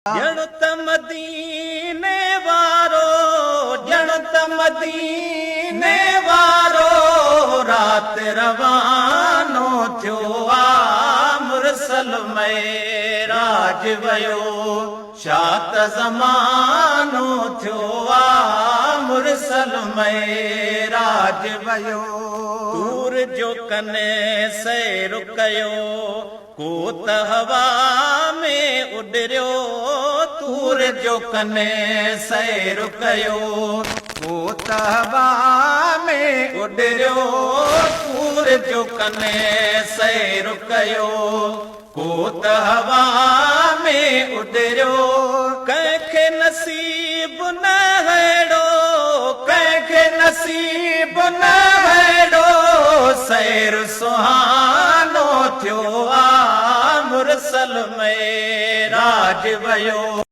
जणत मदीने वारो जणत मदीने वारो रात रवानो थियो मुरसल में राज वयो शात ज़मानो थियो मुरसल में राज वयो दूर जो कने सैर कयो कोत हवा में उडरियो तूर जो कने सैर कयो कोत हवा में उडरियो तूर जो कने सैर कयो कोत हवा में उडरियो कंहिंखे नसीब न हेड़ो कंहिंखे नसीब न हेड़ो सैर सुहानो थियो मुरसल में राज वयो।